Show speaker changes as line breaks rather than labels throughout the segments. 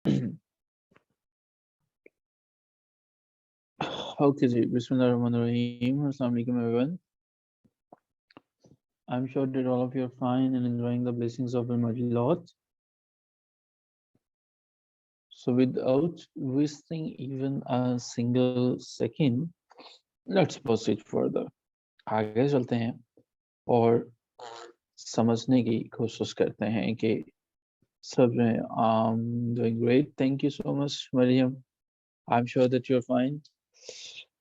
Okay, ji. Bismillahirrahmanirrahim. Assalamu alaikum, everyone. I'm sure that all of you are fine and enjoying the blessings of Almighty Lord. So, without wasting even a single second, let's proceed further. आगे चलते हैं और समझने की कोशिश करते हैं कि सब जो है doing great. Thank you so much, Mariam. I'm sure that you're fine.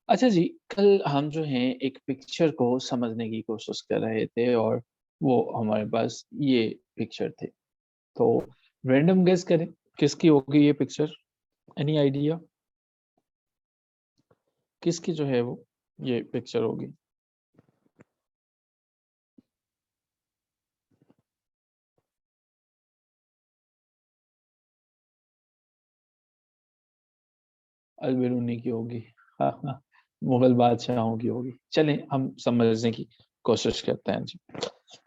अच्छा जी, कल हम जो हैं एक पिक्चर को समझने की कोशिश कर रहे थे और वो हमारे पास ये पिक्चर थे। तो रैंडम गेस करें किसकी होगी ये पिक्चर? Any idea? किसकी जो है वो ये पिक्चर होगी? अलबेरूनी की होगी। हाँ हाँ, मुगल बादशाहों की होगी। चलें हम समझने की कोशिश करते हैं जी।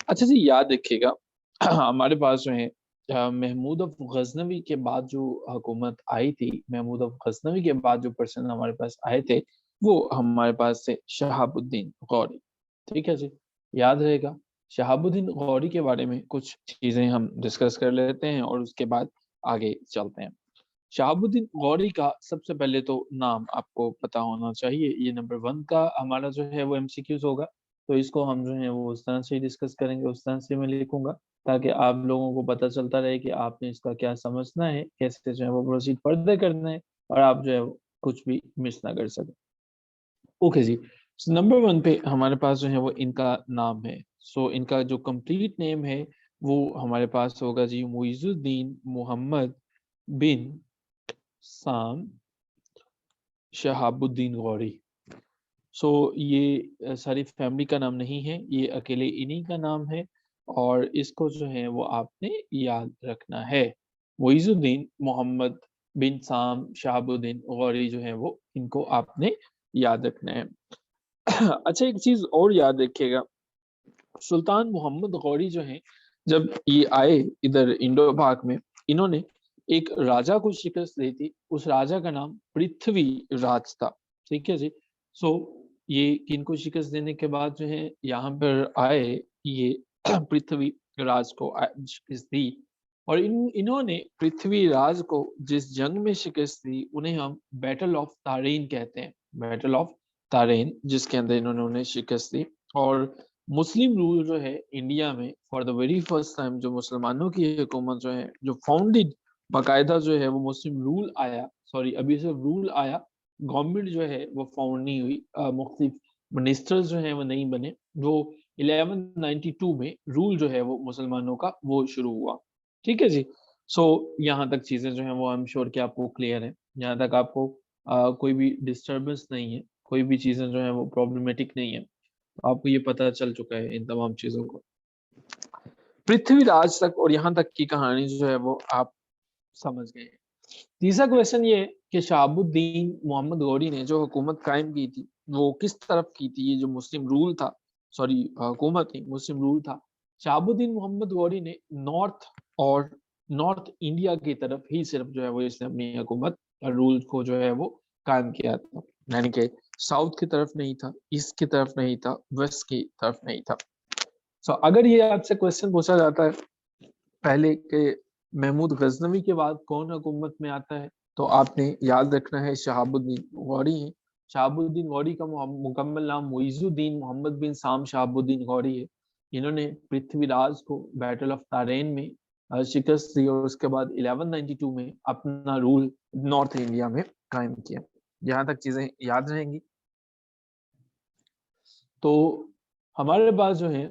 अच्छा जी, याद रखिएगा हमारे पास जो है महमूद अफ गजनवी के बाद जो हुकूमत आई थी, महमूद अफ गजनवी के बाद जो पर्सन हमारे पास आए थे, वो हमारे पास थे शहाबुद्दीन गौरी। ठीक है जी, याद रहेगा। शहाबुद्दीन गौरी के बारे में कुछ चीजें हम डिस्कस कर लेते हैं और उसके बाद आगे चलते हैं। शहाबुद्दीन गौरी का सबसे पहले तो नाम आपको पता होना चाहिए। ये नंबर 1 का हमारा जो है वो एमसीक्यूज होगा, तो इसको हम जो है वो उस तरह से डिस्कस करेंगे, उस तरह से मैं लिखूंगा ताकि आप लोगों को पता चलता रहे कि आपने इसका क्या समझना है, कैसे जो है वो प्रोसीड फर्दर करना है और आप जो है वो कुछ भी मिस ना कर सके। ओके जी, नंबर 1 पे हमारे पास जो है वो इनका नाम है। सो इनका जो कंप्लीट नेम है वो हमारे पास होगा जी मुइजुद्दीन मोहम्मद बिन साम शहाबुद्दीन गौरी। सो ये सारी फैमिली का नाम नहीं है, ये अकेले इन्हीं का नाम है और इसको जो है वो आपने याद रखना है। मुइजुद्दीन मोहम्मद बिन साम शहाबुद्दीन गौरी जो है वो इनको आपने याद रखना है। अच्छा, एक चीज और याद रखिएगा, सुल्तान मोहम्मद गौरी जो है जब ये आए इधर इंडो पाक में, इन्होंने एक राजा को शिकस्त दी थी। उस राजा का नाम पृथ्वी राज था। ठीक है जी। सो ये किनको शिकस्त देने के बाद जो है यहाँ पर आए, ये पृथ्वी राज को शिकस्त दी और इन्होंने पृथ्वी राज को जिस जंग में शिकस्त दी उन्हें हम बैटल ऑफ तारेन कहते हैं। बैटल ऑफ तारेन, जिसके अंदर इन्होंने उन्हें शिकस्त दी। और मुस्लिम रूल जो है इंडिया में for the very first time, जो मुसलमानों की हुकूमत जो है, जो फाउंडेड बाकायदा जो है वो मुस्लिम रूल आया, सॉरी अभी सिर्फ रूल आया, गवर्नमेंट जो है वो फाउंड नहीं हुई, मुख्तलिफ मिनिस्टर्स जो है वो नहीं बने। वो 1192 में रूल जो है वो मुसलमानों का वो शुरू हुआ। ठीक है जी। सो यहाँ तक चीजें जो है वो आई एम श्योर कि आपको क्लियर है, यहाँ तक आपको कोई भी डिस्टर्बेंस नहीं है, कोई भी चीजें जो है वो प्रॉब्लमेटिक नहीं है, आपको ये पता चल चुका है इन तमाम चीजों को। पृथ्वीराज तक और यहाँ तक की कहानी जो है वो आप समझ गए हैं। तीसरा क्वेश्चन ये है कि शहाबुद्दीन मोहम्मद गौरी ने जो हुकूमत कायम की थी वो किस तरफ की थी? ये जो मुस्लिम रूल था, सॉरी हुकूमत नहीं, मुस्लिम रूल था। शहाबुद्दीन मोहम्मद गौरी ने नॉर्थ और नॉर्थ इंडिया की तरफ ही सिर्फ जो है वो इसने अपनी हुकूमत रूल को जो है वो कायम किया था, यानी कि साउथ की तरफ नहीं था, ईस्ट की तरफ नहीं था, वेस्ट की तरफ नहीं था। सो अगर ये आपसे क्वेश्चन पूछा जाता है पहले के महमूद गजनवी के बाद कौन हुकूमत में आता है, तो आपने याद रखना है शहाबुद्दीन गौरी है। शहाबुद्दीन गौरी का मुकम्मल नाम मुइजुद्दीन मोहम्मद बिन साम शहाबुद्दीन गौरी है। इन्होंने पृथ्वीराज को बैटल ऑफ तारेन में शिकस्त दी और उसके बाद 1192 में अपना रूल नॉर्थ इंडिया में कायम किया। यहाँ तक चीजें याद रहेंगी। तो हमारे पास जो है,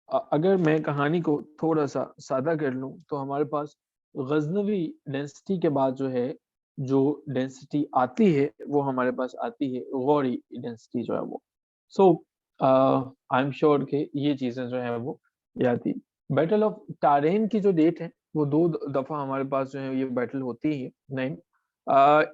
अगर मैं कहानी को थोड़ा सा सादा कर लूं तो हमारे पास गजनवी डेंसिटी के बाद जो है, जो डेंसिटी आती है वो हमारे पास आती है गौरी डेंसिटी जो है वो। सो आई एम श्योर कि ये चीजें जो है वो याद थी। बैटल ऑफ टारेन की जो डेट है वो 2 दफा हमारे पास जो है ये बैटल होती है। नहीं,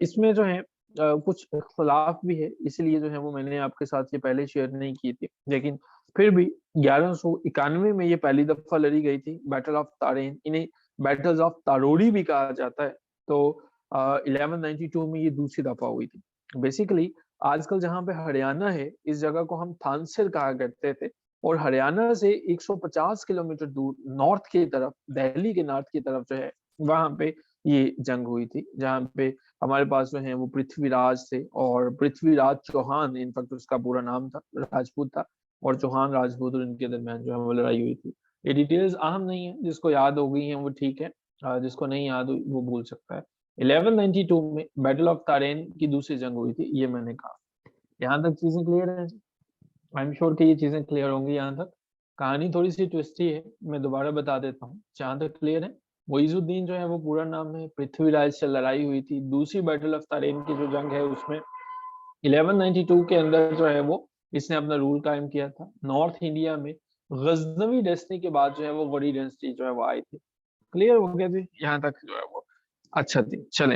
इसमें जो है कुछ इख्तलाफ भी है, इसलिए जो है वो मैंने आपके साथ ये पहले शेयर नहीं की थी, लेकिन फिर भी 1191 में ये पहली दफा लड़ी गई थी बैटल ऑफ तारेन। इन्हें बैटल्स ऑफ तारोड़ी भी कहा जाता है। तो 1192 में ये दूसरी दफा हुई थी। बेसिकली आजकल जहाँ पे हरियाणा है, इस जगह को हम थानसिर कहा करते थे, और हरियाणा से 150 किलोमीटर दूर नॉर्थ की तरफ, दिल्ली के नॉर्थ की तरफ जो है, वहां पे ये जंग हुई थी, जहाँ पे हमारे पास जो है वो पृथ्वीराज थे, और पृथ्वीराज चौहान इनफैक्ट उसका पूरा नाम था, राजपूत था, और चौहान राजपूत और इनके दरमियान जो है वो लड़ाई हुई थी। ये डिटेल्स अहम नहीं है, जिसको याद हो गई है वो ठीक है, जिसको नहीं याद हुई वो भूल सकता है। 1192 में बैटल ऑफ तारेन की दूसरी जंग हुई थी, ये मैंने कहा। यहाँ तक चीजें क्लियर है? आई एम श्योर कि ये चीजें क्लियर होंगी यहाँ तक। कहानी थोड़ी सी ट्विस्टी है, मैं दोबारा बता देता हूँ जहाँ तक क्लियर है। मोइजुद्दीन जो है वो पूरा नाम है, पृथ्वीराज से लड़ाई हुई थी। दूसरी बैटल ऑफ तारेन की जो जंग है उसमें 1192 के अंदर जो है वो इसने अपना रूल कायम किया था नॉर्थ इंडिया में। गजनवी डेस्टिनी के बाद जो है वो गौरी डेस्टिनी जो है वो आई थी। क्लियर हो गया जी यहाँ तक जो है वो? अच्छा जी, चले।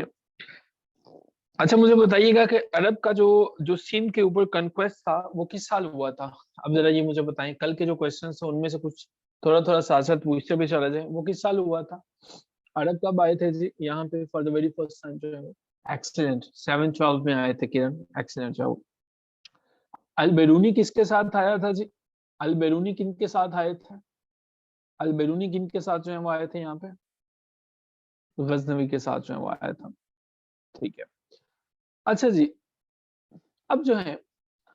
अच्छा, मुझे बताइएगा कि अरब का जो जो सिंध के ऊपर कन्क्वेस्ट था वो किस साल हुआ था? अब जरा ये मुझे बताएं, कल के जो क्वेश्चन थे उनमें से कुछ थोड़ा थोड़ा साथ साथ पूछते भी चला जाए, वो किस साल हुआ था? अरब कब आए थे जी यहाँ पे for the very first time जो है वो? एक्सीलेंट, 712 में आए थे किरण, एक्सीलेंट जाओ। अल बेरूनी किसके साथ आया था जी? अल बेरूनी किन के साथ आए थे? अल बेरूनी किन के साथ जो है वो आए थे यहाँ पे? गजनवी के साथ जो है वो आया था। ठीक है। अच्छा जी, अब जो है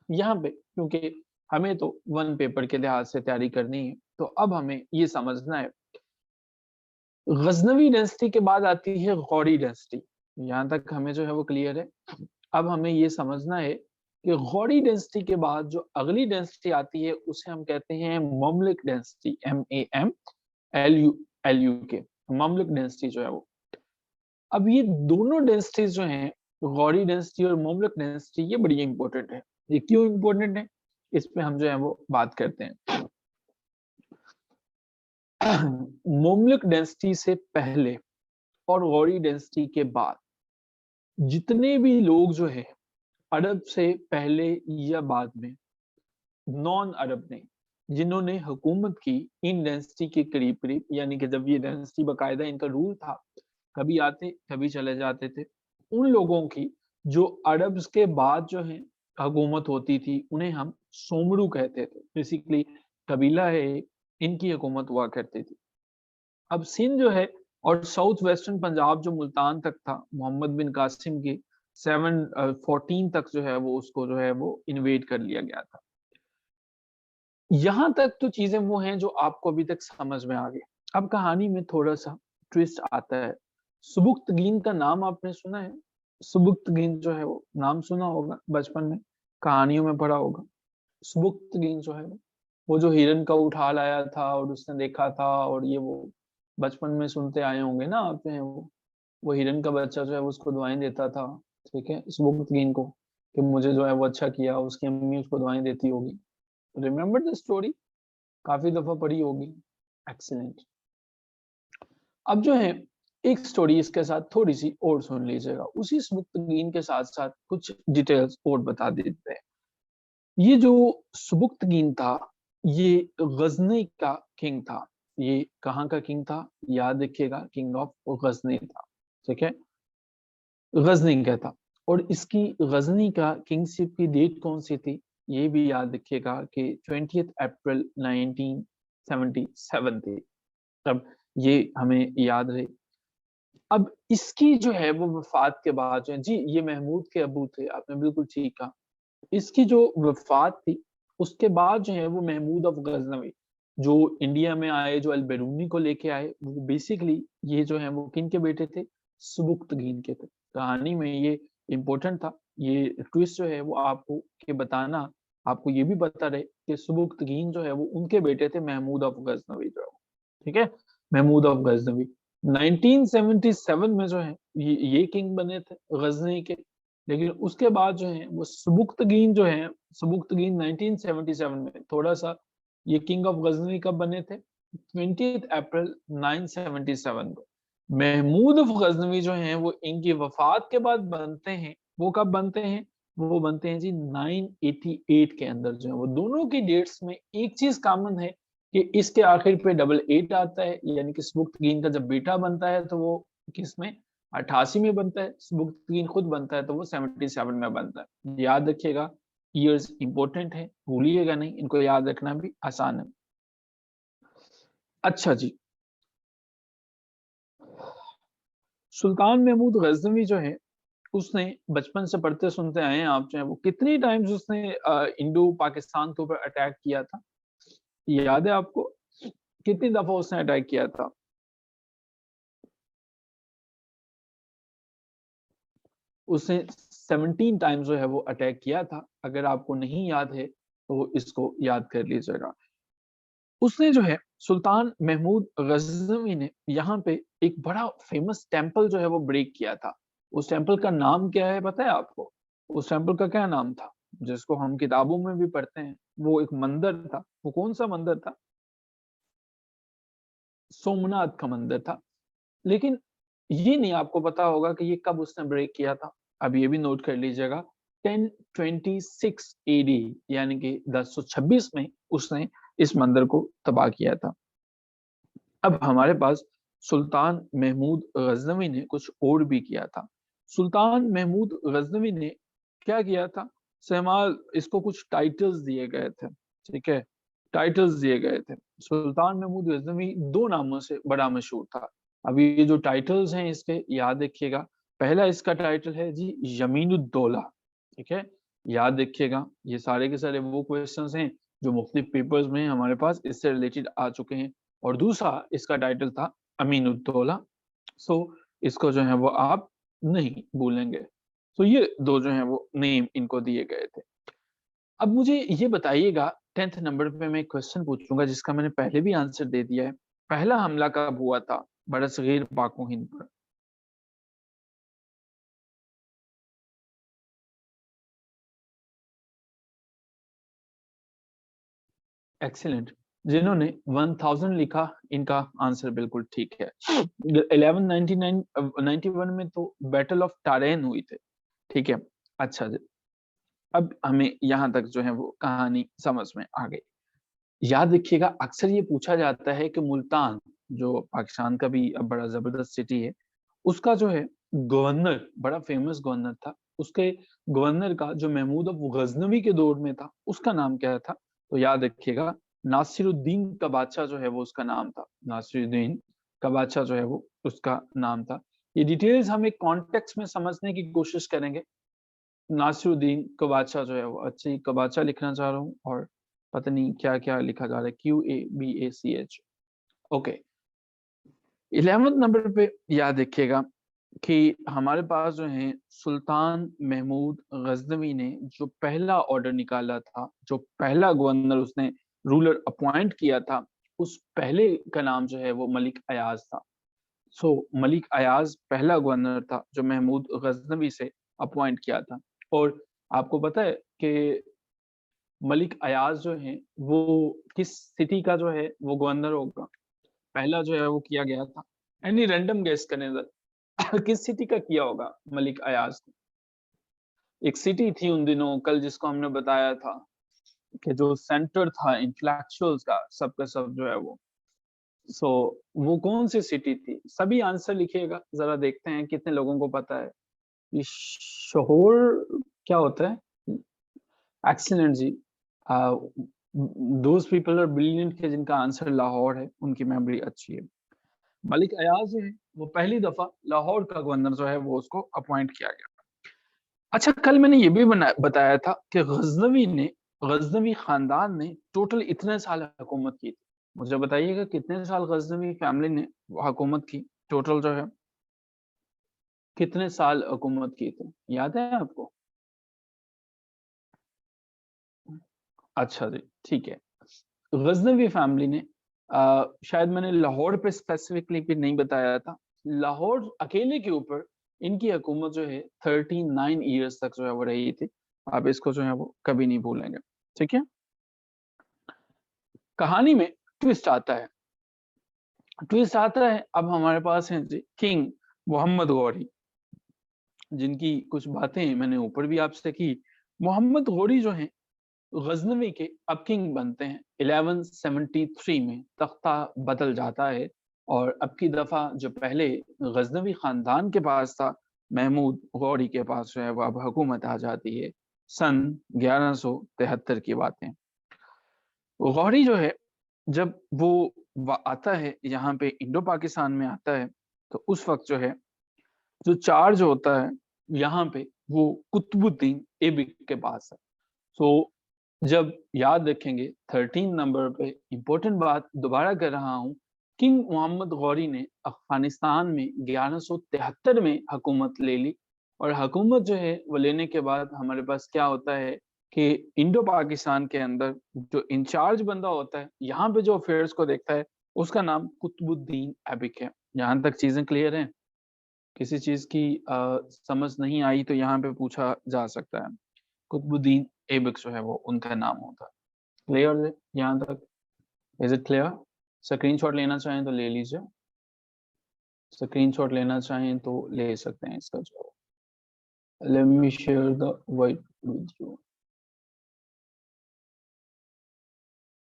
यहाँ पे क्योंकि हमें तो वन पेपर के लिहाज से तैयारी करनी है, तो अब हमें ये समझना है, गजनवी डेंसिटी के बाद आती है गौरी डेंसिटी। यहाँ तक हमें जो है वो क्लियर है। अब हमें ये समझना है कि गौरी डेंसिटी के बाद जो अगली डेंसिटी आती है उसे हम कहते हैं ममलिक डेंसिटी, MAMLUK, ममलिक डेंसिटी जो है वो। अब ये दोनों डेंसिटीज जो हैं, गौरी डेंसिटी और ममलिक डेंसिटी, ये बड़ी इंपॉर्टेंट है। ये क्यों इंपॉर्टेंट है, इस पे हम जो है वो बात करते हैं। ममलिक डेंसिटी से पहले और गौरी डेंसिटी के बाद जितने भी लोग जो है अरब से पहले या बाद में, नॉन अरब ने जिन्होंने हुकूमत की इन डेंसिटी के करीब करीब, यानी कि जब ये डेंसिटी बकायदा इनका रूल था, कभी आते कभी चले जाते थे, उन लोगों की जो अरब के बाद जो है हुकूमत होती थी उन्हें हम सोमरू कहते थे। बेसिकली कबीला है, इनकी हुकूमत हुआ करती थी। अब सिंध जो है और साउथ वेस्टर्न पंजाब जो मुल्तान तक था, मोहम्मद बिन कासिम के 714 तक जो है वो उसको जो है वो इन्वेड कर लिया गया था। यहां तक तो चीजें वो हैं जो आपको अभी तक समझ में आ गई। अब कहानी में थोड़ा सा ट्विस्ट आता है। सुबुक्तगीन का नाम आपने सुना है? सुबुक्तगीन जो है वो नाम सुना होगा, बचपन में कहानियों में पढ़ा होगा। सुबुक्तगीन जो है वो जो हिरन का उठा लाया था और उसने देखा था, और ये वो बचपन में सुनते आए होंगे ना आपने, वो हिरन का बच्चा जो है वो उसको दुआएं देता था, ठीक है, सुबुक्तगीन को, कि मुझे जो है वो अच्छा किया, उसकी अम्मी उसको दुआएं देती होगी। Remember the story? काफी दफा पढ़ी होगी। एक्सीलेंट। अब जो है एक स्टोरी इसके साथ थोड़ी सी और सुन लीजिएगा, उसी सुबुक्तगीन के साथ साथ कुछ डिटेल्स और बता देते हैं। ये जो सुबुक्तगीन था, ये गजनी का किंग था। ये कहाँ का किंग था? याद रखिएगा, किंग ऑफ गजनी था, ठीक है, गजनी का था। और इसकी गजनी का किंगशिप की डेट कौन सी थी? ये भी याद रखिएगा कि 20 अप्रैल 1977 थी। अब ये हमें याद रहे। अब इसकी जो है वो वफात के बाद जो है जी, ये महमूद के अबू थे, आपने बिल्कुल ठीक कहा। इसकी जो वफात थी उसके बाद जो है वो महमूद ऑफ गजनवी जो इंडिया में आए, जो अल बेरूनी को लेके आए, वो बेसिकली ये जो है वो किन के बेटे थे? सुबुक्तगीन के थे। कहानी में ये इंपॉर्टेंट था, ये ट्विस्ट जो है वो आपको के बताना, आपको ये भी पता रहे कि सुबुक्तगीन जो है वो उनके बेटे थे, महमूद ऑफ गजनवी जो है वो, ठीक है, महमूद ऑफ गजनवी। 1977 में जो है ये किंग बने थे गजनी के। लेकिन उसके बाद जो है वो सुबुक्तगीन जो है, सुबुक्तगीन 1977 में थोड़ा सा, ये किंग ऑफ गजनी कब बने थे? 20 अप्रैल 977 को। महमूद ऑफ गजनवी जो है वो इनकी वफात के बाद बनते हैं। वो कब बनते हैं? वो बनते हैं जी 988 के अंदर जो है वो। दोनों की डेट्स में एक चीज कॉमन है कि इसके आखिर पे डबल एट आता है, यानी कि सुबुक्तगीन का जब बेटा बनता है तो वो किस में? 88 में बनता है, सबुकतीन खुद बनता है तो वो 77 में बनता है। याद रखिएगा, ईयर्स इंपॉर्टेंट है, भूलिएगा नहीं, इनको याद रखना भी आसान है। अच्छा जी, सुल्तान महमूद गजनवी जो है, उसने बचपन से पढ़ते सुनते आए हैं आप, जो है वो कितनी टाइम्स उसने इंडो पाकिस्तान के ऊपर अटैक किया था, याद है आपको? कितनी दफा उसने अटैक किया था? उसने 17 टाइम्स जो है वो अटैक किया था। अगर आपको नहीं याद है तो इसको याद कर लीजिएगा। उसने जो है, सुल्तान महमूद गजनवी ने यहाँ पे एक बड़ा फेमस टेम्पल जो है वो ब्रेक किया था। उस टेम्पल का नाम क्या है पता है आपको? उस टेम्पल का क्या नाम था, जिसको हम किताबों में भी पढ़ते हैं? वो एक मंदिर था। वो कौन सा मंदिर था? सोमनाथ का मंदिर था। लेकिन ये नहीं आपको पता होगा कि ये कब उसने ब्रेक किया था। अब ये भी नोट कर लीजिएगा, 1026 एडी, यानी कि 1026 में उसने इस मंदिर को तबाह किया था। अब हमारे पास सुल्तान महमूद गजनवी ने कुछ और भी किया था। सुल्तान महमूद गजनवी ने क्या किया था? सहमाल, इसको कुछ टाइटल्स दिए गए थे, ठीक है, टाइटल्स दिए गए थे। सुल्तान महमूद गजनवी दो नामों से बड़ा मशहूर था। अभी ये जो टाइटल्स हैं इसके, याद रखिएगा। पहला इसका टाइटल है जी यमीनुद्दौला, ठीक है, याद रखिएगा। ये सारे के सारे वो क्वेश्चंस हैं जो मुख्तलिफ पेपर्स में हमारे पास इससे रिलेटेड आ चुके हैं। और दूसरा इसका टाइटल था अमीनुद्दौला। सो इसको जो है वो आप नहीं भूलेंगे। तो ये दो जो है वो नेम इनको दिए गए थे। अब मुझे ये बताइएगा, 10th नंबर पे मैं क्वेश्चन पूछूंगा जिसका मैंने पहले भी आंसर दे दिया है। पहला हमला कब हुआ था बरसगीर पाको हिंद पर? एक्सीलेंट। जिन्होंने 1000 लिखा, इनका आंसर बिल्कुल ठीक है। 1199 91 में तो बैटल ऑफ टारेन हुई थी, ठीक है। अच्छा जी, अब हमें यहाँ तक जो है वो कहानी समझ में आ गई। याद रखिएगा, अक्सर ये पूछा जाता है कि मुल्तान, जो पाकिस्तान का भी अब बड़ा जबरदस्त सिटी है, उसका जो है गवर्नर, बड़ा फेमस गवर्नर था, उसके गवर्नर का जो महमूद अफ गजनवी के दौर में था, उसका नाम क्या था? तो याद रखिएगा, नासिरुद्दीन का बादशाह जो है वो उसका नाम था। नासिरुद्दीन का बादशाह जो है वो उसका नाम था। ये डिटेल्स हम एक कॉन्टेक्स्ट में समझने की कोशिश करेंगे। नासिरुद्दीन कबाचा जो है वो, अच्छी कबाचा लिखना चाह रहा हूँ और पता नहीं क्या क्या लिखा जा रहा है, QABACH। ओके, 11th नंबर पे याद रखिएगा कि हमारे पास जो है सुल्तान महमूद गजनवी ने जो पहला ऑर्डर निकाला था, जो पहला गवर्नर उसने रूलर अपॉइंट किया था, उस पहले का नाम जो है वो मलिक अयाज था। सो मलिक अयाज पहला गवर्नर था जो महमूद गजनवी से अपॉइंट किया था। और आपको पता है कि मलिक अयाज जो है वो किस सिटी का जो है वो गवर्नर होगा? पहला जो है वो किया गया था, एनी रैंडम गेस करें सर, किस सिटी का किया होगा मलिक अयाज ने? एक सिटी थी उन दिनों कल जिसको हमने बताया था कि जो सेंटर था इंटेलेक्चुअल्स का, सबका सब जो है वो। सो वो कौन सी सिटी थी? सभी आंसर लिखिएगा, जरा देखते हैं कितने लोगों को पता है। ये शोर क्या होता है? एक्सीलेंट जी। दोज पीपल आर ब्रिलियंट के जिनका आंसर लाहौर है, उनकी मेमोरी अच्छी है। मलिक अयाज जो है वो पहली दफा लाहौर का गवर्नर जो है वो उसको अपॉइंट किया गया। अच्छा, कल मैंने ये भी बताया था कि गजनवी खानदान ने टोटल इतने साल हुकूमत की थी। मुझे बताइएगा कितने साल गजनवी फैमिली ने हुकूमत की, टोटल जो है कितने साल हुकूमत की थी, याद है आपको? अच्छा जी, ठीक है। गजनवी फैमिली ने शायद मैंने लाहौर पे स्पेसिफिकली भी नहीं बताया था, लाहौर अकेले के ऊपर इनकी हुकूमत जो है 39 ईयर्स तक जो है वो रही थी। आप इसको जो है वो कभी नहीं भूलेंगे, ठीक है। कहानी में ट्विस्ट आता है, ट्विस्ट आता है। अब हमारे पास है जी किंग मोहम्मद गौरी, जिनकी कुछ बातें मैंने ऊपर भी आपसे की। मोहम्मद गौरी जो है गजनवी के अब किंग बनते हैं। 1173 में तख्ता बदल जाता है और अब की दफा जो पहले गजनवी खानदान के पास था, महमूद गौरी के पास जो है वो अब हुकूमत आ जाती है। सन 1173 की बातें। गौरी जो है जब वो आता है यहाँ पे इंडो पाकिस्तान में आता है, तो उस वक्त जो है जो चार्ज होता है यहाँ पे वो कुतुबुद्दीन ऐबक के पास है। सो जब याद रखेंगे 13 नंबर पे इंपॉर्टेंट बात दोबारा कर रहा हूँ, किंग मोहम्मद गौरी ने अफगानिस्तान में 1173 में हुकूमत ले ली। और हुकूमत जो है वो लेने के बाद हमारे पास क्या होता है कि इंडो पाकिस्तान के अंदर जो इंचार्ज बंदा होता है, यहाँ पे जो अफेयर्स को देखता है, उसका नाम कुतुबुद्दीन ऐबक है। यहाँ तक चीजें क्लियर हैं? किसी चीज की समझ नहीं आई तो यहाँ पे पूछा जा सकता है। कुतुबुद्दीन ऐबक जो है वो उनका नाम होता है। क्लियर है यहाँ तक? Is it clear? स्क्रीनशॉट लेना चाहें तो ले लीजिए, स्क्रीनशॉट लेना चाहें तो ले सकते हैं इसका जो। Let me share the white with you.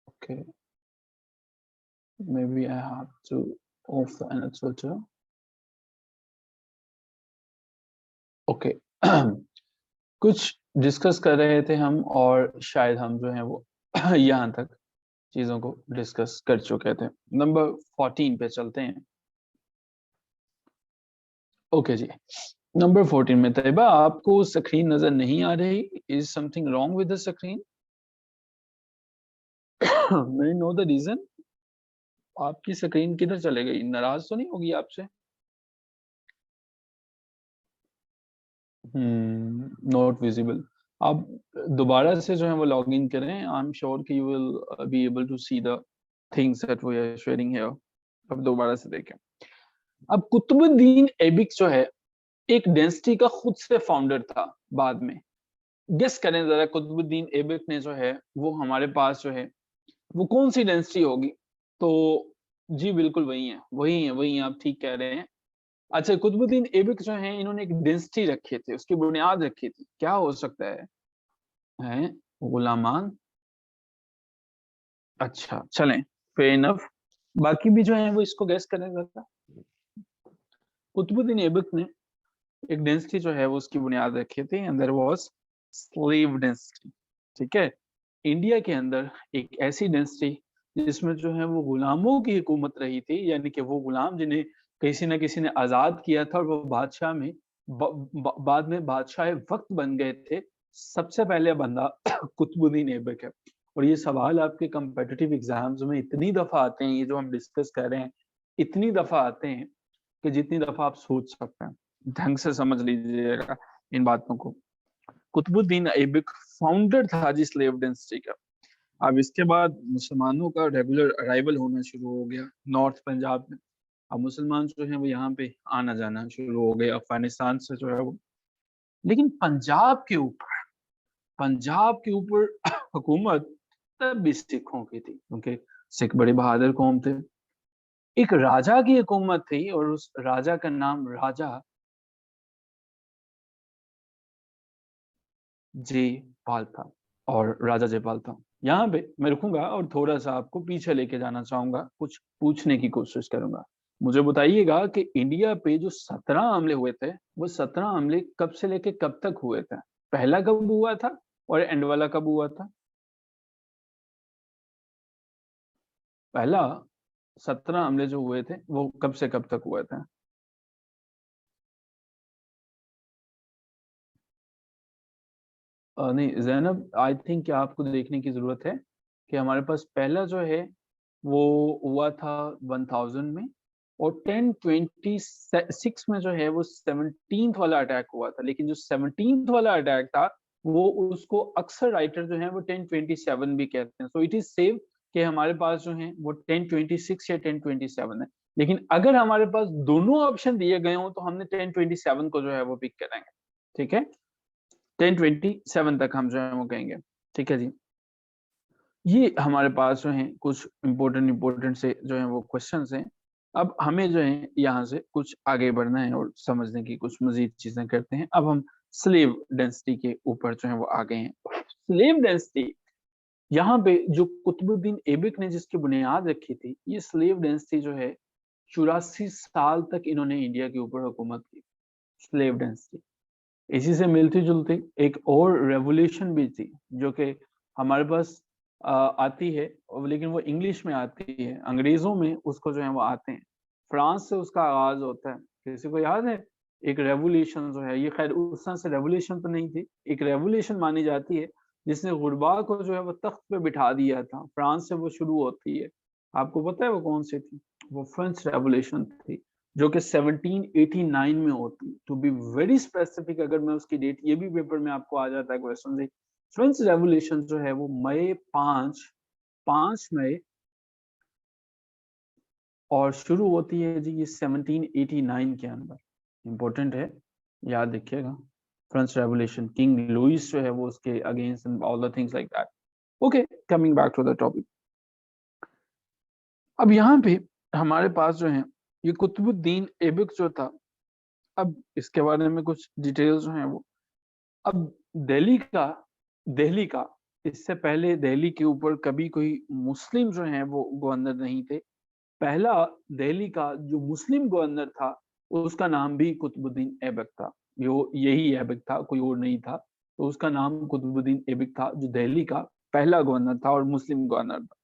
Okay, maybe I have to off the annotator. Okay कुछ डिस्कस कर रहे थे हम और शायद हम जो है वो यहाँ तक चीजों को डिस्कस कर चुके थे। नंबर 14 पे चलते हैं। ओके जी, नंबर 14 में तैयबा आपको स्क्रीन नजर नहीं आ रही? Is something wrong with the screen? May know the reason. आपकी स्क्रीन किधर चले गई? नाराज तो नहीं होगी आपसे? Not visible. आप दोबारा से जो है वो लॉग इन करें। आई एम श्योर कि you will be able to see the things that we are sharing here. अब दोबारा से देखें। अब कुतुबुद्दीन ऐबक जो है एक डेंसिटी का खुद से फाउंडर था बाद में। गेस करें जरा, कुतुबुद्दीन ऐबक ने जो है वो हमारे पास जो है वो कौन सी डेंसिटी होगी? तो जी बिल्कुल वही है, वही है, वही है, आप ठीक कह रहे हैं। अच्छा, कुतुबुद्दीन ऐबक जो है इन्होंने एक डेंसिटी रखे थे, उसकी बुनियाद रखी थी। क्या हो सकता है? गुलामान। अच्छा चलें, फेयर इनफ। बाकी भी जो है वो इसको गैस करें जरा। कुतुबुद्दीन ऐबक ने एक डेंसिटी जो है वो उसकी बुनियाद रखी थी, and there was slave density. ठीक है, इंडिया के अंदर एक ऐसी डेंसिटी जिसमें जो है वो गुलामों की हुकूमत रही थी, यानी कि वो गुलाम जिन्हें किसी न किसी ने आजाद किया था और वो बादशाह में बाद में बादशाह वक्त बन गए थे। सबसे पहले बंदा कुतुबुद्दीन ऐबक है। और ये सवाल आपके कम्पिटिटिव एग्जाम्स में इतनी दफा आते हैं, ये जो हम डिस्कस कर रहे हैं इतनी दफा आते हैं कि जितनी दफा आप सोच सकते हैं। ढंग से समझ लीजिएगा इन बातों को। कुतुबुद्दीन ऐबक फाउंडर था जी स्लेव डेंसिटी का। अब इसके बाद मुसलमानों का रेगुलर अराइवल होना शुरू हो गया नॉर्थ पंजाब में। अब मुसलमान जो है वो यहाँ पे आना जाना शुरू हो गए अफगानिस्तान से जो है वो। लेकिन पंजाब के ऊपर हुकूमत तब भी सिखों की थी, क्योंकि सिख बड़े बहादुर कौम थे। एक राजा की हुकूमत थी और उस राजा का नाम राजा जयपाल था। और राजा जयपाल था। यहाँ पे मैं रुकूंगा और थोड़ा सा आपको पीछे लेके जाना चाहूंगा, कुछ पूछने की कोशिश करूंगा। मुझे बताइएगा कि इंडिया पे जो 17 हमले हुए थे, वो 17 हमले कब से लेके कब तक हुए थे? पहला कब हुआ था और एंड वाला कब हुआ था? पहला 17 हमले जो हुए थे वो कब से कब तक हुए थे? नहीं ज़ैनब, आई थिंक कि आपको देखने की ज़रूरत है कि हमारे पास पहला जो है वो हुआ था 1000 में, और 1026 में जो है वो 17th वाला अटैक हुआ था। लेकिन जो 17th वाला अटैक था वो उसको अक्सर राइटर जो है वो 1027 भी कहते हैं। सो इट इज सेफ कि हमारे पास जो है वो 1026 या 1027 है। लेकिन अगर हमारे पास दोनों ऑप्शन दिए गए हों तो हमने 1027 को जो है वो पिक करेंगे। ठीक है, 1027 तक हम जो है वो कहेंगे। ठीक है जी, ये हमारे पास जो है कुछ इम्पोर्टेंट से जो है वो क्वेश्चंस हैं। अब हमें जो है यहाँ से कुछ आगे बढ़ना है और समझने की कुछ मजीद चीजें करते हैं। अब हम स्लेव डेंसिटी के ऊपर जो है वो आ गए हैं। स्लेव डेंसिटी यहाँ पे जो कुतुबुद्दीन ऐबक ने जिसकी बुनियाद रखी थी, ये स्लेव डेंसिटी जो है 84 साल तक इन्होंने इंडिया के ऊपर हुकूमत की, स्लेव डेंसिटी। इसी से मिलती-जुलती एक और रेवोल्यूशन भी थी, जो कि हमारे पास आती है, लेकिन वो इंग्लिश में आती है, अंग्रेज़ों में उसको जो है वो आते हैं। फ्रांस से उसका आगाज़ होता है। किसी को याद है? एक रेवोल्यूशन जो है, ये ख़ैर उस तरह से रेवोल्यूशन तो नहीं थी, एक रेवोल्यूशन मानी जाती है, जिसने गुरबा को जो है वो तख्त पे बिठा दिया था। फ्रांस से वो शुरू होती है। आपको पता है वो कौन-सी थी? वो फ्रेंच रेवोल्यूशन थी। जो कि 1789 में होती। टू बी वेरी स्पेसिफिक, अगर मैं उसकी डेट, ये भी पेपर में आपको आ जाता है क्वेश्चन से। फ्रेंच रेवोल्यूशन जो है वो मई 5 मई और शुरू होती है जी ये 1789 के अंदर। इम्पोर्टेंट है, याद रखिएगा। फ्रेंच रेवोल्यूशन, किंग लुइस जो है वो उसके against and all the things like that. Okay, coming back to the topic. अब यहाँ पे हमारे पास जो है ये कुतुबुद्दीन ऐबक जो था, अब इसके बारे में कुछ डिटेल्स जो हैं वो, अब दिल्ली का इससे पहले दिल्ली के ऊपर कभी कोई मुस्लिम जो हैं वो गवर्नर नहीं थे। पहला दिल्ली का जो मुस्लिम गवर्नर था, उसका नाम भी कुतुबुद्दीन ऐबक था। यो यही ऐबक था, कोई और नहीं था। तो उसका नाम कुतुबुद्दीन ऐबक था, जो दिल्ली का पहला गवर्नर था और मुस्लिम गवर्नर था।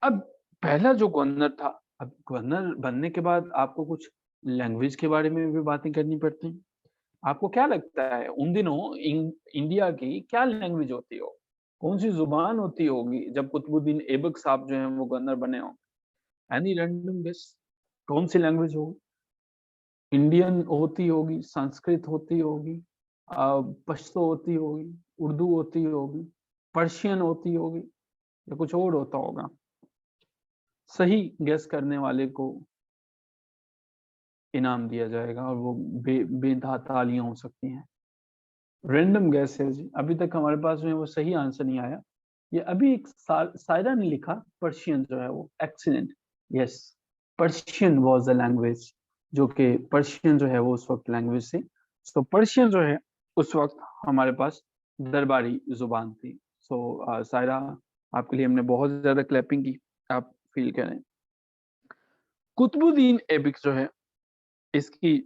अब पहला जो गवर्नर था, अब गवर्नर बनने के बाद आपको कुछ लैंग्वेज के बारे में भी बातें करनी पड़ती हैं। आपको क्या लगता है उन दिनों इंडिया की क्या लैंग्वेज होती हो? कौन-सी ज़ुबान होती होगी जब कुतुबुद्दीन ऐबक साहब जो हैं वो गवर्नर बने हों? Any random guess? कौन-सी लैंग्वेज होगी? इंडियन होती होगी, संस्कृत होती होगी, पश्तो होती होगी, उर्दू होती होगी, पर्शियन होती होगी या कुछ और होता होगा? सही गेस करने वाले को इनाम दिया जाएगा और वो बेदाग तालियाँ हो सकती हैं। रैंडम गैस है जी। अभी तक हमारे पास जो है वो सही आंसर नहीं आया। ये अभी एक सायरा ने लिखा, पर्शियन जो है वो excellent. Yes, Persian was the language, जो कि पर्शियन जो है वो उस वक़्त लैंग्वेज थी। सो पर्शियन जो है उस वक़्त हमारे पास दरबारी ज़ुबान थी। सो सायरा, आपके लिए हमने बहुत ज़्यादा क्लैपिंग की, आप फ़ील करें। कुतुबुद्दीन ऐबक जो है, इसकी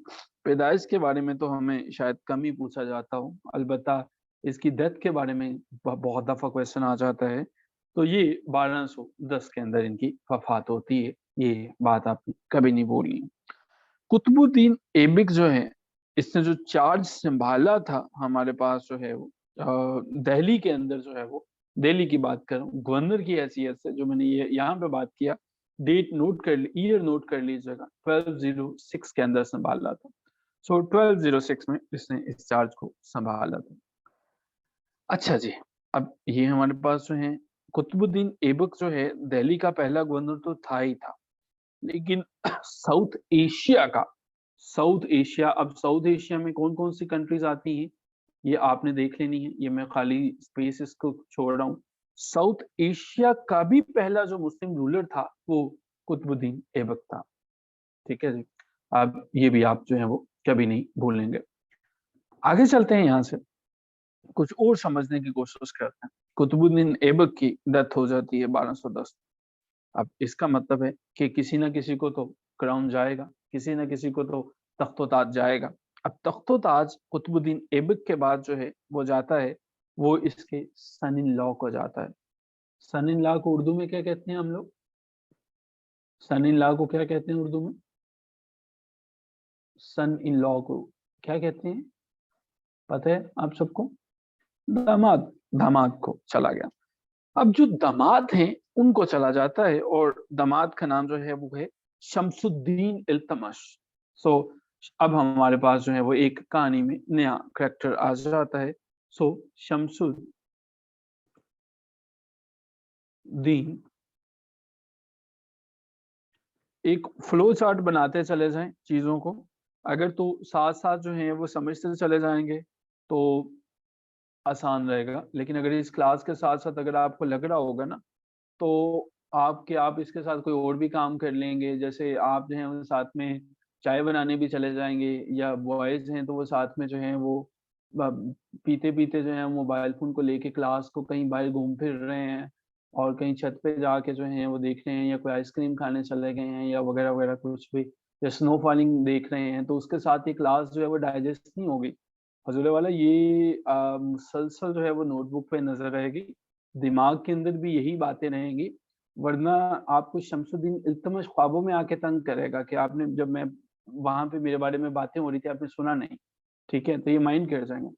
पैदाइश के बारे में तो हमें शायद कम ही पूछा जाता हो, अलबत्ता इसकी डेथ के बारे में बहुत दफ़ा क्वेश्चन आ जाता है। तो ये 1210 के अंदर इनकी वफ़ात होती है, ये बात आपने कभी नहीं भूलनी है। कुतुबुद्दीन ऐबक जो है, इसने जो चार्ज सँभाला था हमारे पास जो है वो दिल्ली के अंदर जो है वो, दिल्ली की बात कर रहा हूँ, गवर्नर की हैसियत से, जो मैंने ये यहाँ पे बात किया, डेट नोट कर ली, ईयर नोट कर लीजिएगा, 1206 के अंदर सँभाला था। सो 1206 में इसने इस चार्ज को सँभाला था। अच्छा जी, अब ये हमारे पास जो है कुतुबुद्दीन ऐबक जो है दिल्ली का पहला गवर्नर तो था ही था। लेकिन साउथ एशिया का, साउथ एशिया, अब साउथ एशिया में कौन-कौन सी कंट्रीज़ आती हैं, ये आपने देख लेनी है, ये मैं खाली स्पेस इसको छोड़ रहा हूँ। साउथ एशिया का भी पहला जो मुस्लिम रूलर था, वो कुतुबुद्दीन ऐबक था, ठीक है जी? अब ये भी आप जो है वो कभी नहीं भूलेंगे। आगे चलते हैं यहाँ से, कुछ और समझने की कोशिश करते हैं। कुतुबुद्दीन ऐबक की डेथ हो जाती है 1210। अब इसका मतलब है कि किसी न किसी को तो क्राउन जाएगा, किसी न किसी को तो तख्त-ओ-ताज जाएगा। अब तख्त-ओ-ताज कुतुबुद्दीन ऐबक के बाद जो है वो जाता है, वो इसके सन इन लॉ को जाता है। सन इन लॉ को उर्दू में क्या कहते हैं हम लोग? सन इन लॉ को क्या कहते हैं उर्दू में? सन इन लॉ को क्या कहते हैं? पता है आप सबको? दामाद, दामाद को चला गया। अब जो दामाद हैं, उनको चला जाता है और दामाद का नाम जो है वो है शम्सुद्दीन इल्तमश। सो अब हमारे पास जो है वो एक कहानी में नया कैरेक्टर आ जाता है। सो शम्सुद्दीन एक फ्लो चार्ट बनाते चले जाएँ चीज़ों को। अगर तो साथ-साथ जो है वो समझते चले जाएँगे, तो आसान रहेगा। लेकिन अगर इस क्लास के साथ-साथ अगर आपको लग रहा होगा ना, तो आप इसके साथ कोई और भी काम कर लेंगे, जैसे आप जो है वो साथ में चाय बनाने भी चले जाएँगे, या बॉयज़ हैं तो वो साथ में जो है वो ब पीते-पीते जो है मोबाइल फ़ोन को लेके क्लास को कहीं बाहर घूम फिर रहे हैं, और कहीं छत पे जाके जो है वो देख रहे हैं, या कोई आइसक्रीम खाने चले गए हैं, या वगैरह वगैरह कुछ भी, या स्नो फॉलिंग देख रहे हैं, तो उसके साथ ये क्लास जो है वो डाइजेस्ट नहीं होगी। हजूल वाला ये मुसलसल जो है वो नोटबुक पे नजर रहेगी, दिमाग के अंदर भी यही बातें रहेंगी, वरना आपको शमसुद्दीन इल्तमिश ख्वाबों में आके तंग करेगा कि आपने, जब मैं वहां पे मेरे बारे में बातें हो रही थी आपने सुना नहीं। ठीक है, तो ये माइंड कर जाएंगे।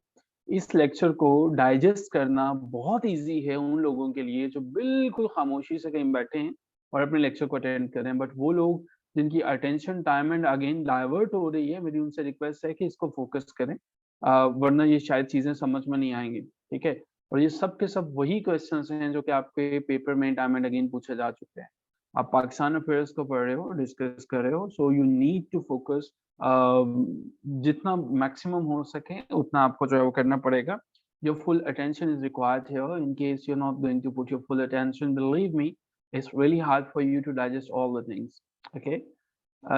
इस लेक्चर को डाइजेस्ट करना बहुत इजी है उन लोगों के लिए जो बिल्कुल खामोशी से कहीं बैठे हैं और अपने लेक्चर को अटेंड कर रहे हैं, बट वो लोग जिनकी attention time and again divert हो रही है, मेरी उनसे रिक्वेस्ट है कि इसको फोकस करें, वरना ये शायद चीजें समझ में नहीं आएंगी। ठीक है, और ये सब के सब वही क्वेश्चंस हैं जो कि आपके पेपर में टाइम एंड अगेन पूछे जा चुके हैं। आप पाकिस्तान अफेयर्स को पढ़ रहे हो, डिस्कस कर रहे हो, so you need to focus, जितना मैक्सिमम हो सके उतना आपको जो है वो करना पड़ेगा। Your full attention is required here. In case you're not going to put your full attention, believe me, it's really hard for you to digest all the things. Okay,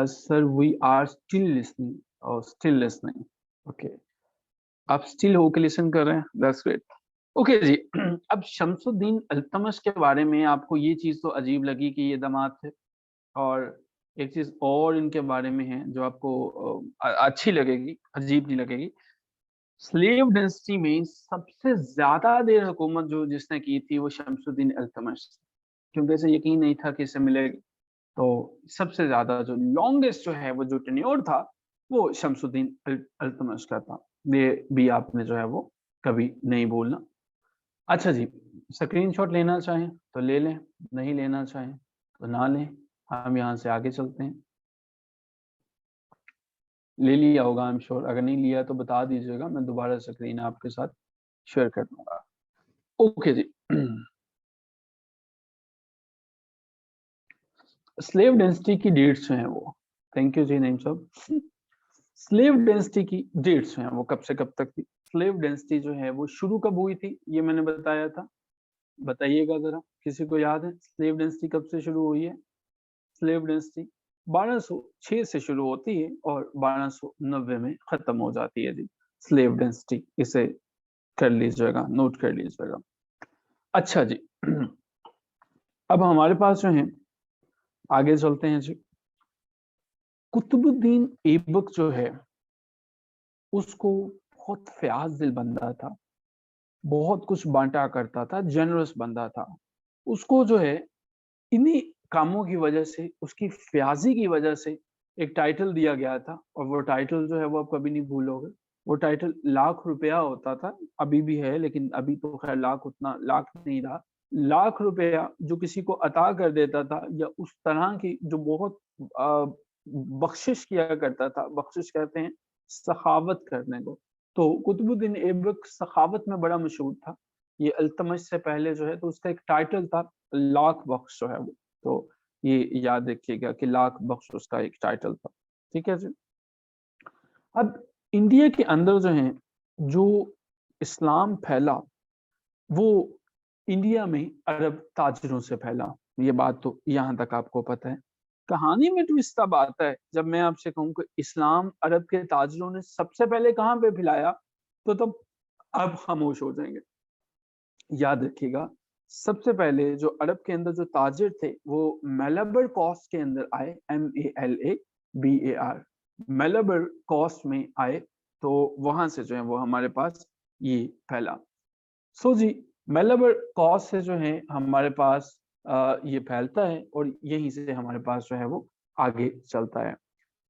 sir, we are still listening. Oh, still listening. Okay, आप still होके listen कर रहे हैं, that's great. Okay जी। अब शमसुद्दीन अल्तमश के बारे में आपको ये चीज तो अजीब लगी कि ये दामाद थे, और एक चीज और इनके बारे में है जो आपको अच्छी लगेगी, अजीब नहीं लगेगी। स्लेव डायनेस्टी में सबसे ज्यादा देर हुकूमत जो जिसने की थी वो शमसुद्दीन अल्तमश, क्योंकि इसे यकीन नहीं था कि इसे मिलेगी, तो सबसे ज्यादा जो लॉन्गेस्ट जो है वो जो टेन्योर था वो शमसुद्दीन अल्तमश का था। ये भी आपने जो है वो कभी नहीं भूलना। अच्छा जी, स्क्रीनशॉट लेना चाहें तो ले लें, नहीं लेना चाहें तो ना लें। हम यहाँ से आगे चलते हैं। ले लिया होगा आई एम श्योर, अगर नहीं लिया तो बता दीजिएगा, मैं दोबारा स्क्रीन आपके साथ शेयर कर दूंगा। ओके जी। स्लेव डेंसिटी की डेट्स हैं वो, थैंक यू जी नईम साहब। स्लेव डेंसिटी की डेट्स हैं वो कब से कब तक थी। स्लेव डेंसिटी जो है वो शुरू कब हुई थी ये मैंने बताया था, बताइएगा जरा, किसी को याद है स्लेव डेंसिटी कब से शुरू हुई है। स्लेव डेंसिटी 1206 से शुरू होती है और 1290 में खत्म हो जाती है जी स्लेव डेंसिटी, इसे कर लीजिएगा, नोट कर लीजिएगा। अच्छा जी। अब हमारे पास जो है आगे चलते हैं जी। कुतुबुद्दीन ऐबक जो है उसको बहुत फयाज दिल बंदा था, बहुत कुछ बांटा करता था, जनरस बंदा था। उसको जो है इन्हीं कामों की वजह से, उसकी फ्याजी की वजह से एक टाइटल दिया गया था, और वो टाइटल जो है वो आप कभी नहीं भूलोगे। वो टाइटल ₹1,00,000 होता था, अभी भी है, लेकिन अभी तो खैर लाख उतना लाख नहीं रहा। ₹1,00,000 जो किसी को अता कर देता था, या उस तरह की जो बहुत बख्शिश किया करता था, बख्शिश कहते हैं सखावत करने को, तो कुतुबुद्दीन ऐबक सखावत में बड़ा मशहूर था। ये अल्तमश से पहले जो है तो उसका एक टाइटल था लाख बख्श जो है वो, तो ये याद रखिएगा कि लाख बख्श उसका एक टाइटल था। ठीक है जी। अब इंडिया के अंदर जो है जो इस्लाम फैला वो इंडिया में अरब ताजिरों से फैला, ये बात तो यहाँ तक आपको पता है। कहानी में ट्विस्ट तब आता है जब मैं आपसे कहूँ कि इस्लाम अरब के ताजिरों ने सबसे पहले कहाँ पे फैलाया, तो तब आप खामोश हो जाएंगे। याद रखिएगा, सबसे पहले जो अरब के अंदर जो ताजिर थे वो मेलाबर कोस्ट के अंदर आए, MALABAR, मेलाबर कोस्ट में आए, तो वहां से जो है वो हमारे पास ये फैला। सो जी, मेलाबर कोस्ट से जो है हमारे पास ये फैलता है, और यहीं से हमारे पास जो है वो आगे चलता है।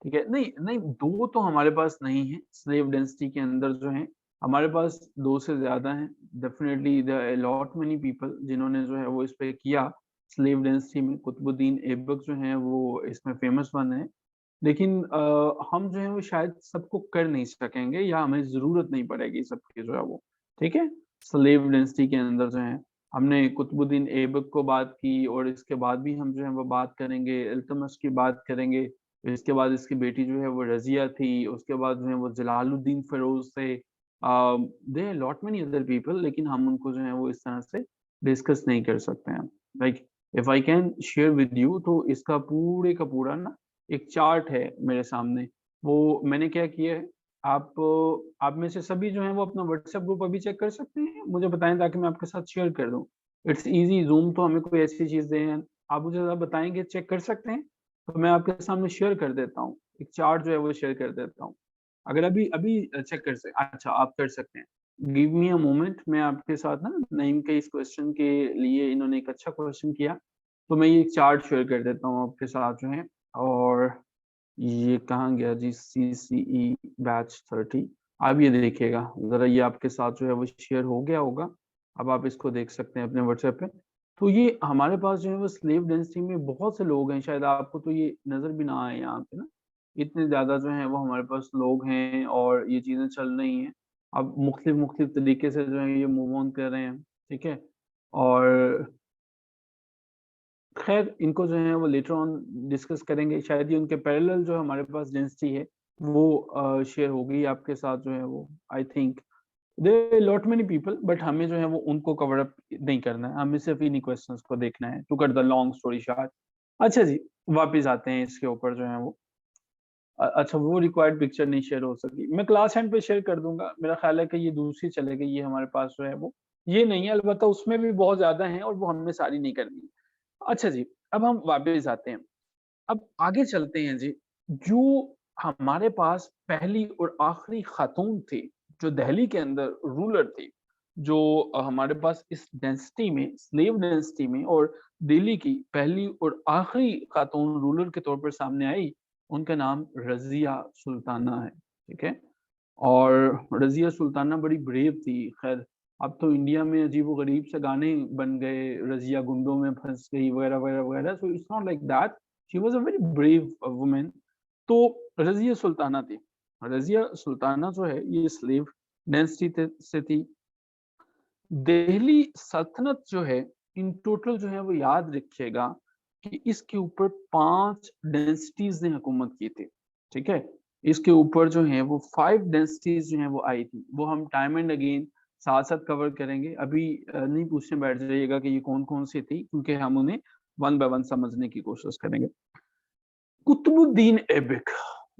ठीक है, नहीं नहीं, दो तो हमारे पास नहीं है स्लेव डेंसिटी के अंदर जो है, हमारे पास दो से ज्यादा हैं। Definitely there are lot many people जिन्होंने जो है वो इस पे किया स्लेव डेंसिटी में। कुतुबुद्दीन ऐबक जो है वो इसमें फेमस वन है, लेकिन हम जो है वो शायद सबको कर नहीं सकेंगे, या हमें जरूरत नहीं पड़ेगी सबकी जो है वो। ठीक है, स्लेव डेंसिटी के अंदर जो है हमने कुतुबुद्दीन ऐबक को बात की, और इसके बाद भी हम जो है वो बात करेंगे, इल्तुतमिश की बात करेंगे, इसके बाद इसकी बेटी जो है वो रजिया थी, उसके बाद जो है वो जलालुद्दीन फिरोज थे, there lot many other people, लेकिन हम उनको जो है वो इस तरह से डिस्कस नहीं कर सकते हैं। Like if I can share with you, तो इसका पूरे का पूरा ना एक चार्ट है मेरे सामने, वो मैंने क्या किया है, आप में से सभी जो है वो अपना व्हाट्सएप ग्रुप अभी चेक कर सकते हैं, मुझे बताएं ताकि मैं आपके साथ शेयर कर दूं।
इट्स ईज़ी, ज़ूम तो हमें कोई ऐसी चीज़ है, आप मुझे ज़रा बताएँगे, चेक कर सकते हैं? तो मैं आपके सामने शेयर कर देता हूँ, एक चार्ट जो है वो शेयर कर देता हूँ। अगर अभी अभी चेक कर सक अच्छा आप कर सकते हैं। गिव मी अ मोमेंट, मैं आपके साथ ना नईम के इस क्वेश्चन के लिए इन्होंने एक अच्छा क्वेश्चन किया, तो मैं ये एक चार्ट शेयर कर देता हूँ आपके साथ जो है। और ये कहाँ गया जी, CCE बैच 30, अब ये देखिएगा, ज़रा ये आपके साथ जो है वो शेयर हो गया होगा। अब आप इसको देख सकते हैं अपने व्हाट्सएप पे। तो ये हमारे पास जो है वो स्लेव डेंसिटी में बहुत से लोग हैं, शायद आपको तो ये नज़र भी ना आए यहाँ पे ना। इतने ज़्यादा जो है वो हमारे पास लोग हैं और ये चीज़ें चल रही हैं। अब मुख्तलिफ तरीके से जो है ये मूव ऑन कर रहे हैं, ठीक है? और ख़ैर इनको जो है वो लेटर ऑन डिस्कस करेंगे, शायद ये उनके पैरेलल जो हमारे पास डेंसिटी है वो शेयर होगी आपके साथ जो है वो, I think. There are lot many people, but हमें जो है वो उनको कवर अप नहीं करना है, हमें सिर्फ़ इन्हीं क्वेश्चंस को देखना है, to cut the long story short. अच्छा जी, वापस आते हैं इसके ऊपर जो है वो। अच्छा वो रिक्वायर्ड पिक्चर नहीं शेयर हो सकी। मैं क्लास एंड पे शेयर कर दूँगा। मेरा ख़्याल है कि ये दूसरी चलेगी, ये हमारे पास जो है वो ये नहीं है, अलबत्ता उसमें भी बहुत ज़्यादा हैं और वो हमने सारी नहीं करनी है। अच्छा जी, अब हम वापस आते हैं। अब आगे चलते हैं जी। जो हमारे पास पहली और आखिरी खातून थी, जो दहली के अंदर रूलर थी, जो हमारे पास इस डेंसिटी में, स्लेव डेंसिटी में और दिल्ली की पहली और आखिरी खातून रूलर के तौर पर सामने आई, उनका नाम रज़िया सुल्ताना है, ठीक है? और रज़िया सुल्ताना बड़ी ब्रेव थी। ख़ैर अब तो इंडिया में अजीब-ओ-गरीब से गाने बन गए, रज़िया गुंडों में फँस गई वग़ैरह, वग़ैरह, वग़ैरह, so it's not like that. She was a very brave woman. तो रज़िया सुल्ताना थी। रज़िया सुल्ताना जो है ये स्लेव डायनेस्टी से थी। दिल्ली सल्तनत जो है, इन टोटल जो है वो याद रखिएगा कि इसके ऊपर 5 डायनेस्टीज़ ने हुकूमत की थी, ठीक है? इसके ऊपर जो है वो 5 डायनेस्टीज़ जो हैं वो आई थी। वो हम टाइम एंड अगेन साथ-साथ कवर करेंगे। अभी नहीं पूछने बैठ जाइएगा कि ये कौन-कौन सी थी, क्योंकि हम उन्हें वन बाय वन समझने की कोशिश करेंगे। कुतुबुद्दीन ऐबक,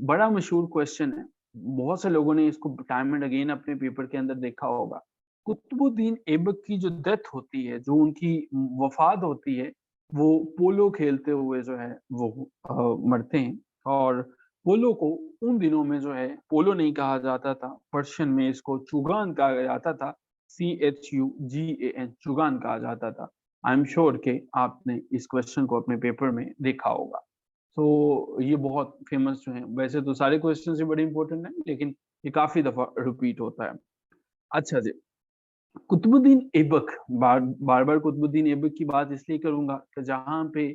बड़ा मशहूर क्वेश्चन है। बहुत से लोगों ने इसको टाइम एंड अगेन अपने पेपर के अंदर देखा होगा। कुतुबुद्दीन ऐबक की जो डेथ होती है, जो उनकी वफ़ात होती है, वो पोलो खेलते हुए जो है वो मरते हैं। और पोलो को उन दिनों में जो है पोलो नहीं कहा जाता था, पर्शियन में इसको चुगान कहा जाता था, CHUGAN, चुगान कहा जाता था। आई एम श्योर कि आपने इस क्वेश्चन को अपने पेपर में देखा होगा। तो ये बहुत फ़ेमस जो हैं, वैसे तो सारे क्वेश्चन्स ही बड़े इम्पोर्टेंट हैं, लेकिन ये काफ़ी दफ़ा रिपीट होता है। अच्छा जी, कुतुबुद्दीन ऐबक, बार-बार कुतुबुद्दीन ऐबक की बात इसलिए करूँगा कि जहाँ पे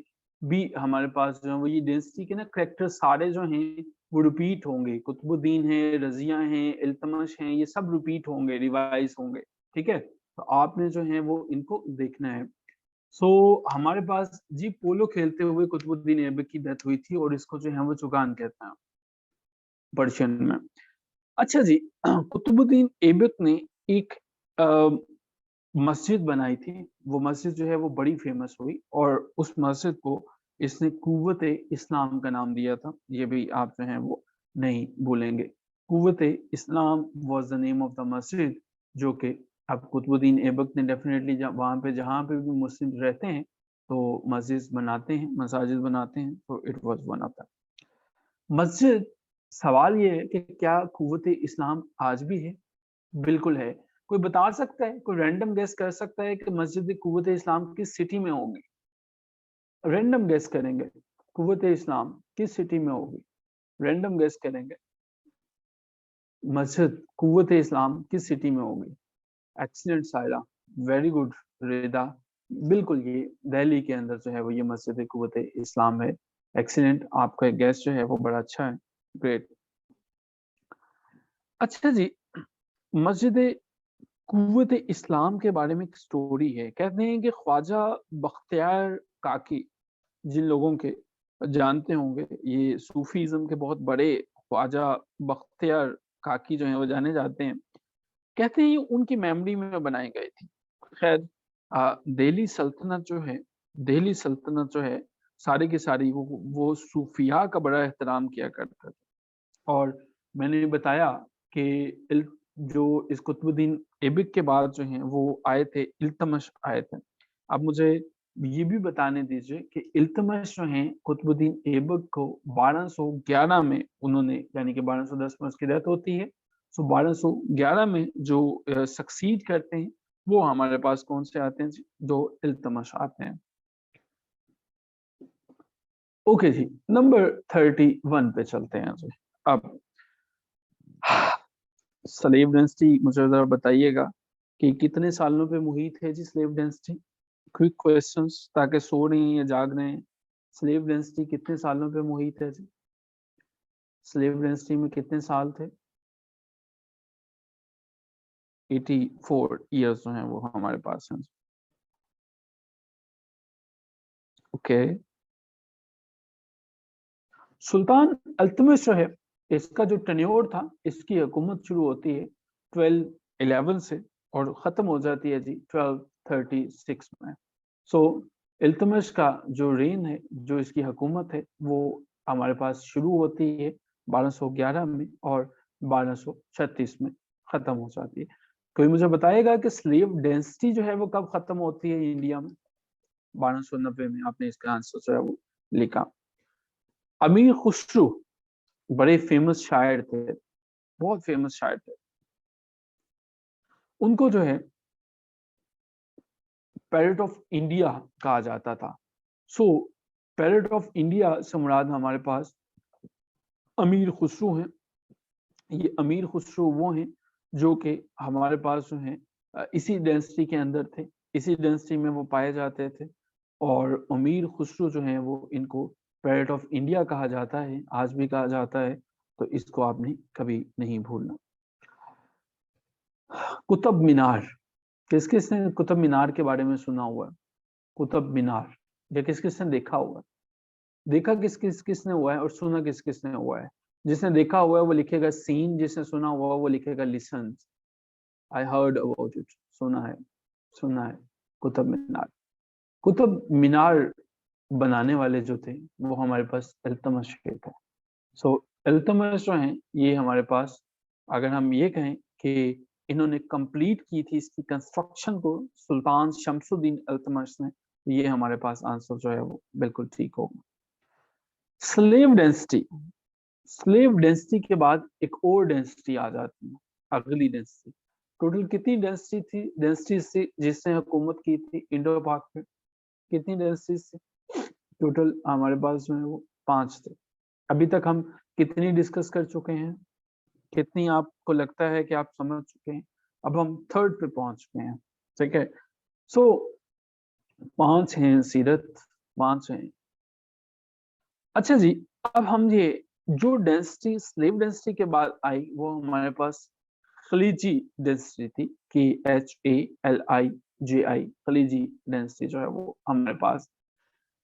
भी हमारे पास जो है वो ये डेंसिटी के ना करैक्टर सारे जो हैं वो रिपीट होंगे। कुतुबुद्दीन है, रज़िया हैं, इल्तमिश हैं, ये सब रिपीट होंगे, रिवाइज़ होंगे, ठीक है? तो आपने जो है वो इनको देखना है। सो हमारे पास जी पोलो खेलते हुए कुतुबुद्दीन ऐबक की डेथ हुई थी और इसको जो है वो चुगान कहते हैं पर्शियन में। अच्छा जी, कुतुबुद्दीन ऐबक ने एक अ, मस्जिद बनाई थी। वो मस्जिद जो है वो बड़ी फ़ेमस हुई और उस मस्जिद को इसने कुव्वत-ए-इस्लाम का नाम दिया था। ये भी आप जो हैं वो नहीं भूलेंगे। Quwwat ul Islam was the name of the masjid, जो कि अब कुतुबुद्दीन ऐबक ने डेफ़िनेटली वहाँ पे जहाँ पे भी मुस्लिम रहते हैं, तो मस्जिद बनाते हैं, मसाजिद बनाते हैं, तो it was one of the मस्जिद। सवाल ये है कि क्या कुव्वत-ए-इस्लाम आज भी है? बिल्कुल है। कोई बता सकता है, कोई रैंडम गेस कर सकता है कि मस्जिद कुव्वत-ए-इस्लाम किस सिटी में होगी? रैंडम गेस करेंगे, कुव्वत-ए-इस्लाम किस सिटी में होगी? रैंडम गेस करेंगे, मस्जिद कुव्वत-ए-इस्लाम किस सिटी में होगी? Excellent Saira, very good Rida. बिल्कुल ये दिल्ली के अंदर जो है वो ये मस्जिद कुव्वत-ए-इस्लाम है। एक्सीलेंट, आपका गेस जो है वो बड़ा अच्छा है। ग्रेट। अच्छा जी, मस्जिद कुव्वत-ए-इस्लाम के बारे में एक स्टोरी है। कहते हैं कि ख्वाजा बख्तियार काकी, जिन लोगों के जानते होंगे, ये सूफ़ीज़्म के बहुत बड़े ख्वाजा बख्तियार काकी जो हैं वो जाने जाते हैं। कहते हैं ये उनकी मेमोरी में बनाई गई थी। ख़ैर दिल्ली सल्तनत जो है, दिल्ली सल्तनत जो है, सारी की सारी वो सूफ़िया का बड़ा एहतराम किया करता था। और मैंने बताया कि इल जो इस कुतुबुद्दीन ऐबक के बाद जो हैं वो आए थे, इल्तमिश आए थे। आप मुझे ये भी बताने दीजिए कि इल्तुतमिश जो हैं कुतुबुद्दीन ऐबक को 1211 में उन्होंने, यानी कि 1210 में उसकी डेथ होती है, सो 1211 में जो सक्सीड करते हैं वो हमारे पास कौन से आते हैं जी? 2 इल्तुतमिश आते हैं। ओके जी, नंबर 31 पे चलते हैं जी। अब स्लेव डेंसिटी मुझे ज़रा बताइएगा कि कितने सालों पे मुहित है जी स्लेव डेंसिटी? क्विक क्वेश्चंस, ताकि सो रही हैं या जाग रहे हैं। स्लेव डेंसिटी कितने सालों पे मुहित है जी? स्लेव डेंसिटी में कितने साल थे? 84 इयर्स जो हैं वो हमारे पास हैं। ओके। सुल्तान अल्तमिश जो है, इसका जो टेन्योर था, इसकी हुकूमत शुरू होती है 1211 से और ख़त्म हो जाती है जी 1236 में। सो इल्तुतमिश का जो रेन है, जो इसकी हुकूमत है, वो हमारे पास शुरू होती है 1211 में और 1236 में ख़त्म हो जाती है। कोई मुझे बताएगा कि स्लेव डेंसिटी जो है वो कब ख़त्म होती है इंडिया में? 1290 में आपने इसका आंसर जो है वो लिखा। अमीर खुसरो बड़े फेमस शायर थे, बहुत फेमस शायर थे। उनको जो है पैरेट ऑफ इंडिया कहा जाता था। सो पैरेट ऑफ इंडिया से मुराद हमारे पास अमीर खुसरो हैं। ये अमीर खुसरो वो हैं जो कि हमारे पास जो हैं इसी डेंसिटी के अंदर थे, इसी डेंसिटी में वो पाए जाते थे और अमीर खुसरो जो हैं वो इनको पैरेट ऑफ इंडिया कहा जाता है, आज भी कहा जाता है, तो इसको आपने कभी नहीं भूलना। कुतुब मीनार, किस-किसने कुतुब मीनार के बारे में सुना हुआ है? कुतुब मीनार, या किस-किसने देखा हुआ है? देखा किसने हुआ है और सुना किस-किसने हुआ है? जिसने देखा हुआ है वो लिखेगा सीन, जिसने सुना हुआ है वो लिखेगा listen. I heard about it, सुना है कुतुब मीनार। कुतुब मीनार बनाने वाले जो थे वो हमारे पास इल्तुतमिश के थे। सो इल्तुतमिश जो हैं ये हमारे पास, अगर हम ये कहें कि इन्होंने कंप्लीट की थी इसकी कंस्ट्रक्शन को सुल्तान शमसुद्दीन इल्तुतमिश ने, तो ये हमारे पास आंसर जो है वो बिल्कुल ठीक होगा। स्लेव डेंसिटी, स्लेव डेंसिटी के बाद एक और डेंसिटी आ जाती है, अगली डेंसिटी। टोटल कितनी डेंसिटी थी, डेंसिटीज थी जिसने हुकूमत की थी इंडो पाक में? कितनी डेंसिटीज थी? टोटल हमारे पास जो है वो 5 थे। अभी तक हम कितनी डिस्कस कर चुके हैं? कितनी आपको लगता है कि आप समझ चुके हैं? अब हम थर्ड पे पहुंच चुके हैं, ठीक है? सो 5 हैं सीरत, 5 हैं। अच्छा जी, अब हम ये जो डेंसिटी स्लेव डेंसिटी के बाद आई वो हमारे पास खलीजी डेंसिटी थी कि HALIJI, खलीजी डेंसिटी जो है वो हमारे पास।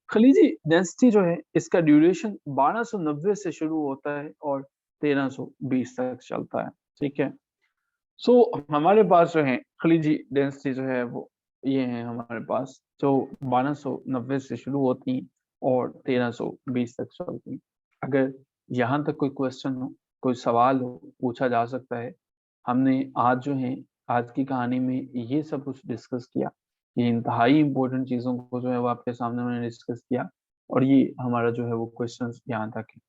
खलीजी डेंसिटी जो है इसका ड्यूरेशन 1290 से शुरू होता है और 1320 तक चलता है, ठीक है? सो हमारे पास जो है खलीजी डेंसिटी जो है वो ये है हमारे पास, जो 1290 से शुरू होती हैं और 1320 तक चलती हैं। अगर यहाँ तक कोई क्वेश्चन हो, कोई सवाल हो, पूछा जा सकता है। हमने आज जो है आज की कहानी में ये सब कुछ डिस्कस किया। ये इंतहाई इम्पोर्टेंट चीज़ों को जो है वो आपके सामने मैंने डिस्कस किया और ये हमारा जो है वो क्वेश्चंस यहाँ तक है।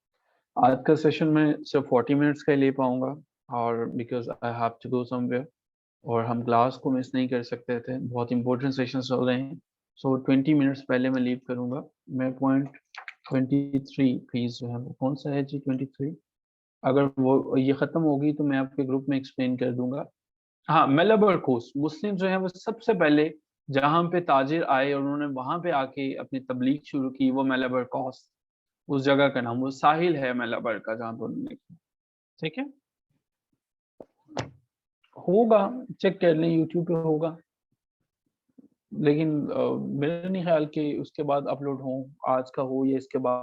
आज का सेशन मैं सिर्फ 40 मिनट्स का ही ले पाऊँगा और because I have to go somewhere और हम क्लास को मिस नहीं कर सकते थे। बहुत इम्पोर्टेंट सेशंस चल रहे हैं। सो 20 मिनट्स पहले मैं लीव करूँगा। मैं पॉइंट 23 फीस जो है वो कौन-सा है जी 23? अगर वो ये ख़त्म होगी तो मैं आपके ग्रुप में एक्सप्लेन कर दूँगा। हाँ, मलबार कोस्ट मुस्लिम जो है वो सबसे पहले जहाँ पे ताजिर आए और उन्होंने वहाँ पे आके अपनी तबलीग शुरू की, वो मलबार कोस्ट, उस जगह का नाम, वो साहिल है मलबार का जहाँ पे उन्होंने किया। ठीक है? होगा, चेक कर लें यूट्यूब पे होगा। लेकिन मेरा नहीं ख्याल कि उसके बाद अपलोड हो, आज का हो या इसके बाद।